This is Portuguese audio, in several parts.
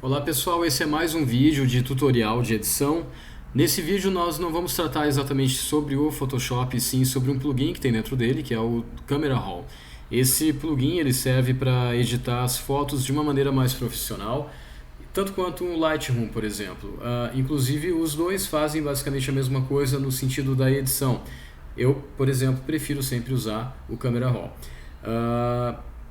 Olá pessoal, esse é mais um vídeo de tutorial de edição. Nesse vídeo nós não vamos tratar exatamente sobre o Photoshop, sim sobre um plugin que tem dentro dele, que é o Camera Raw. Esse plugin ele serve para editar as fotos de uma maneira mais profissional, tanto quanto o Lightroom, por exemplo. Inclusive os dois fazem basicamente a mesma coisa no sentido da edição. Eu, por exemplo, prefiro sempre usar o Camera Raw.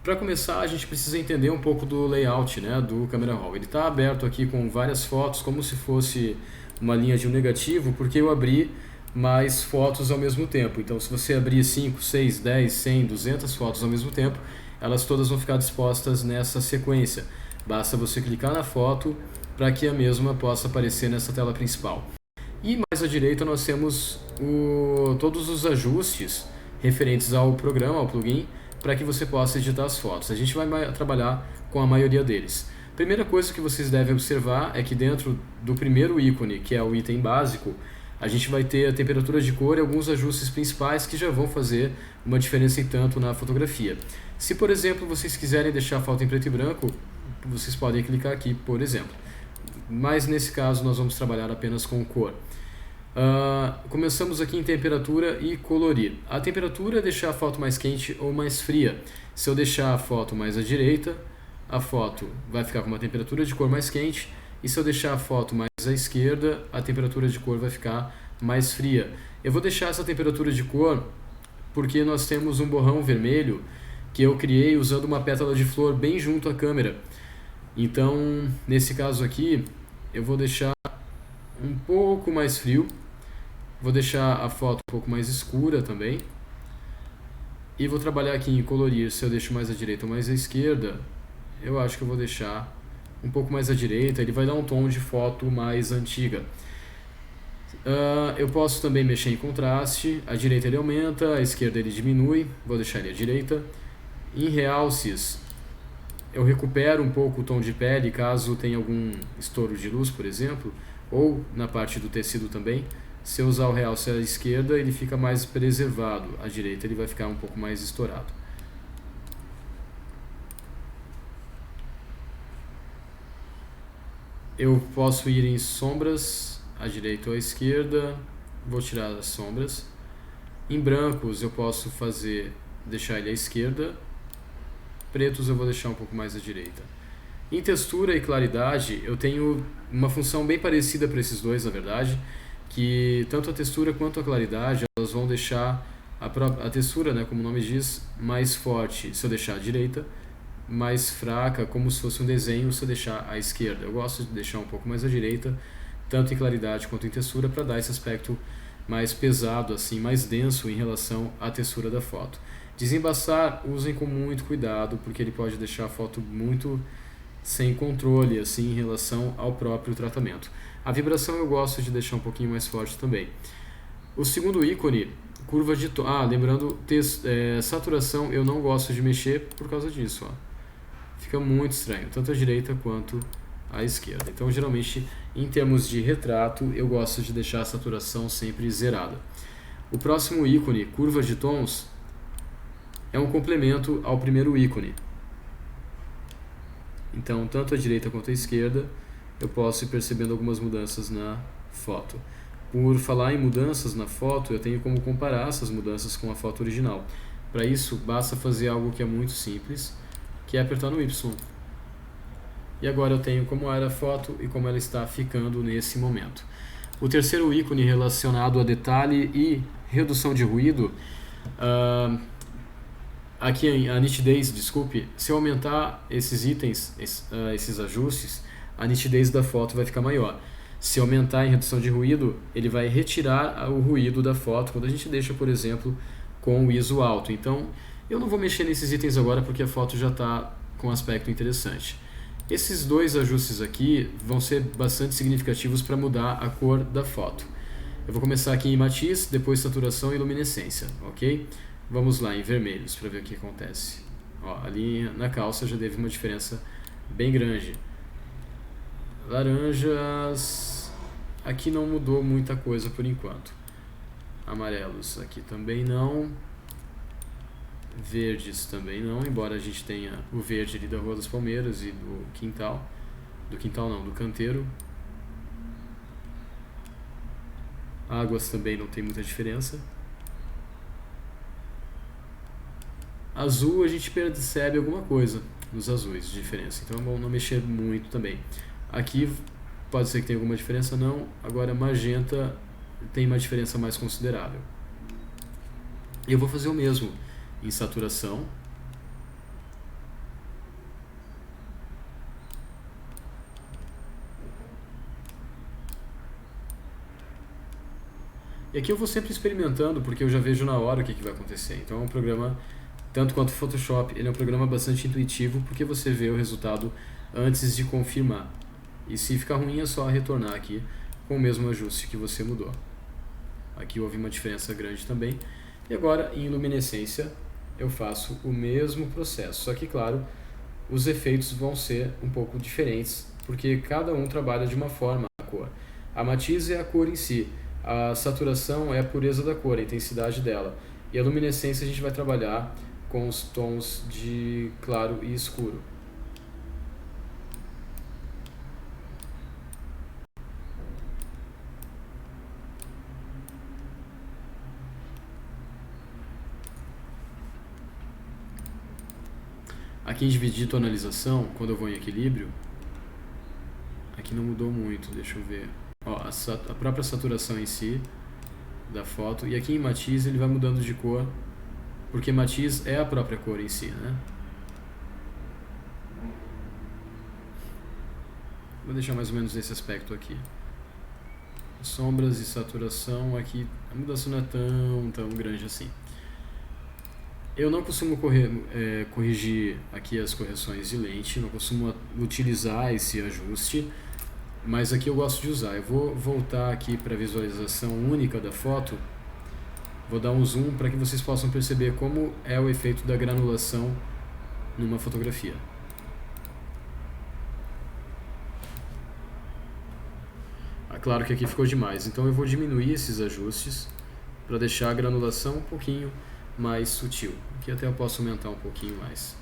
Para começar, a gente precisa entender um pouco do layout, né, do Camera Raw. Ele está aberto aqui com várias fotos, como se fosse uma linha de um negativo, porque eu abri mais fotos ao mesmo tempo. Então, se você abrir 5, 6, 10, 100, 200 fotos ao mesmo tempo, elas todas vão ficar dispostas nessa sequência. Basta você clicar na foto para que a mesma possa aparecer nessa tela principal. E mais à direita nós temos todos os ajustes referentes ao programa, ao plugin, para que você possa editar as fotos. A gente vai trabalhar com a maioria deles. Primeira coisa que vocês devem observar é que dentro do primeiro ícone, que é o item básico, a gente vai ter a temperatura de cor e alguns ajustes principais que já vão fazer uma diferença em tanto na fotografia. Se, por exemplo, vocês quiserem deixar a foto em preto e branco, vocês podem clicar aqui, por exemplo. Mas nesse caso nós vamos trabalhar apenas com cor. Começamos aqui em temperatura e colorir. A temperatura é deixar a foto mais quente ou mais fria. Se eu deixar a foto mais à direita, a foto vai ficar com uma temperatura de cor mais quente, e se eu deixar a foto mais à esquerda, a temperatura de cor vai ficar mais fria. Eu vou deixar essa temperatura de cor porque nós temos um borrão vermelho que eu criei usando uma pétala de flor bem junto à câmera. Então, nesse caso aqui, eu vou deixar um pouco mais frio. Vou deixar a foto um pouco mais escura também. E vou trabalhar aqui em colorir. Se eu deixo mais à direita ou mais à esquerda, eu acho que eu vou deixar um pouco mais à direita. Ele vai dar um tom de foto mais antiga. Eu posso também mexer em contraste. À direita ele aumenta, à esquerda ele diminui. Vou deixar ele à direita. Em realces, eu recupero um pouco o tom de pele caso tenha algum estouro de luz, por exemplo. Ou na parte do tecido também. Se eu usar o realce à esquerda, ele fica mais preservado. À direita ele vai ficar um pouco mais estourado. Eu posso ir em sombras, à direita ou à esquerda. Vou tirar as sombras. Em brancos eu posso deixar ele à esquerda. Pretos eu vou deixar um pouco mais à direita. Em textura e claridade eu tenho uma função bem parecida para esses dois, na verdade, que tanto a textura quanto a claridade elas vão deixar a textura, né, como o nome diz, mais forte se eu deixar à direita, mais fraca, como se fosse um desenho, se eu deixar à esquerda. Eu gosto de deixar um pouco mais à direita, tanto em claridade quanto em textura, para dar esse aspecto mais pesado, assim, mais denso em relação à textura da foto. Desembaçar, usem com muito cuidado, porque ele pode deixar a foto muito sem controle, assim, em relação ao próprio tratamento. A vibração eu gosto de deixar um pouquinho mais forte também. O segundo ícone, curva de tom. Lembrando, saturação eu não gosto de mexer por causa disso. Fica muito estranho, tanto à direita quanto à esquerda. Então, geralmente, em termos de retrato, eu gosto de deixar a saturação sempre zerada. O próximo ícone, curva de tons, é um complemento ao primeiro ícone. Então, tanto à direita quanto à esquerda, eu posso ir percebendo algumas mudanças na foto. Por falar em mudanças na foto, eu tenho como comparar essas mudanças com a foto original. Para isso, basta fazer algo que é muito simples, que é apertar no Y. E agora eu tenho como era a foto e como ela está ficando nesse momento. O terceiro ícone relacionado a detalhe e redução de ruído, aqui a nitidez, desculpe, se eu aumentar esses itens, esses ajustes, a nitidez da foto vai ficar maior. Se aumentar em redução de ruído, ele vai retirar o ruído da foto quando a gente deixa, por exemplo, com o ISO alto. Então, eu não vou mexer nesses itens agora porque a foto já está com um aspecto interessante. Esses dois ajustes aqui vão ser bastante significativos para mudar a cor da foto. Eu vou começar aqui em matiz, depois saturação e luminescência, ok? Vamos lá em vermelhos para ver o que acontece. Ali na calça já teve uma diferença bem grande. Laranjas, aqui não mudou muita coisa por enquanto. Amarelos, aqui também não. Verdes também não, embora a gente tenha o verde ali da Rua das Palmeiras e do quintal. do quintal não, do canteiro. Águas também não tem muita diferença. Azul a gente percebe alguma coisa nos azuis de diferença, então é bom não mexer muito também. Aqui pode ser que tenha alguma diferença, não. Agora magenta tem uma diferença mais considerável. Eu vou fazer o mesmo em saturação. E aqui eu vou sempre experimentando, porque eu já vejo na hora o que vai acontecer. Então é um programa, tanto quanto o Photoshop, ele é um programa bastante intuitivo, porque você vê o resultado antes de confirmar. E se ficar ruim é só retornar aqui com o mesmo ajuste que você mudou. Aqui houve uma diferença grande também. E agora em luminescência eu faço o mesmo processo, só que claro, os efeitos vão ser um pouco diferentes, porque cada um trabalha de uma forma a cor. A matiz é a cor em si. A saturação é a pureza da cor, a intensidade dela. E a luminescência a gente vai trabalhar com os tons de claro e escuro. Aqui em dividir tonalização, quando eu vou em equilíbrio, aqui não mudou muito, deixa eu ver. Ó, a própria saturação em si da foto, e aqui em matiz ele vai mudando de cor, porque matiz é a própria cor em si, né? Vou deixar mais ou menos nesse aspecto aqui. Sombras e saturação, aqui a mudança não é tão grande assim. Eu não costumo corrigir aqui as correções de lente, não costumo utilizar esse ajuste, mas aqui eu gosto de usar. Eu vou voltar aqui para a visualização única da foto, vou dar um zoom para que vocês possam perceber como é o efeito da granulação numa fotografia. Claro que aqui ficou demais, então eu vou diminuir esses ajustes para deixar a granulação um pouquinho mais sutil. Aqui até eu posso aumentar um pouquinho mais.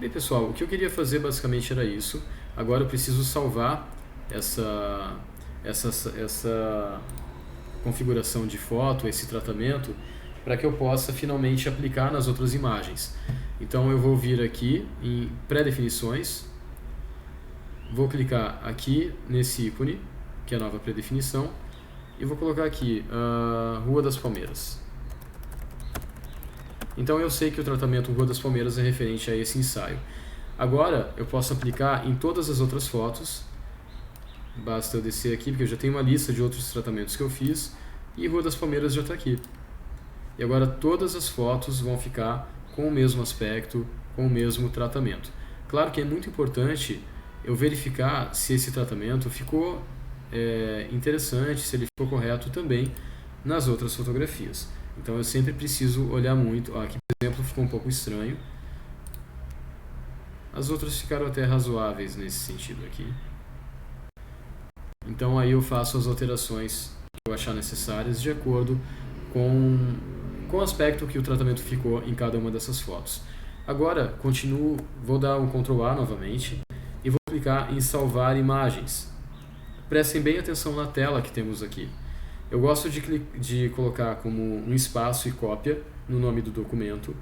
Bem pessoal, o que eu queria fazer basicamente era isso. Agora eu preciso salvar essa configuração de foto, esse tratamento, para que eu possa finalmente aplicar nas outras imagens. Então eu vou vir aqui em pré-definições, vou clicar aqui nesse ícone, que é a nova pré-definição, e vou colocar aqui Rua das Palmeiras. Então eu sei que o tratamento Rua das Palmeiras é referente a esse ensaio. Agora eu posso aplicar em todas as outras fotos. Basta eu descer aqui, porque eu já tenho uma lista de outros tratamentos que eu fiz, e Rua das Palmeiras já está aqui. E agora todas as fotos vão ficar com o mesmo aspecto, com o mesmo tratamento. Claro que é muito importante eu verificar se esse tratamento ficou interessante, se ele ficou correto também nas outras fotografias. Então eu sempre preciso olhar muito. Aqui, por exemplo, ficou um pouco estranho. As outras ficaram até razoáveis nesse sentido aqui. Então aí eu faço as alterações que eu achar necessárias de acordo com o aspecto que o tratamento ficou em cada uma dessas fotos. Agora, continuo, vou dar um Ctrl A novamente e vou clicar em salvar imagens. Prestem bem atenção na tela que temos aqui. Eu gosto de colocar como um espaço e cópia no nome do documento,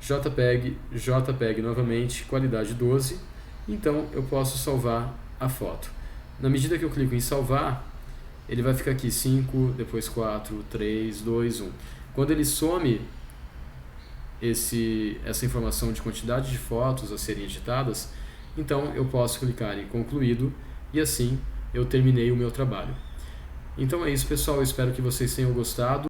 JPEG novamente, qualidade 12, então eu posso salvar a foto. Na medida que eu clico em salvar, ele vai ficar aqui 5, depois 4, 3, 2, 1. Quando ele some essa informação de quantidade de fotos a serem editadas, então eu posso clicar em concluído e assim eu terminei o meu trabalho. Então é isso pessoal, eu espero que vocês tenham gostado.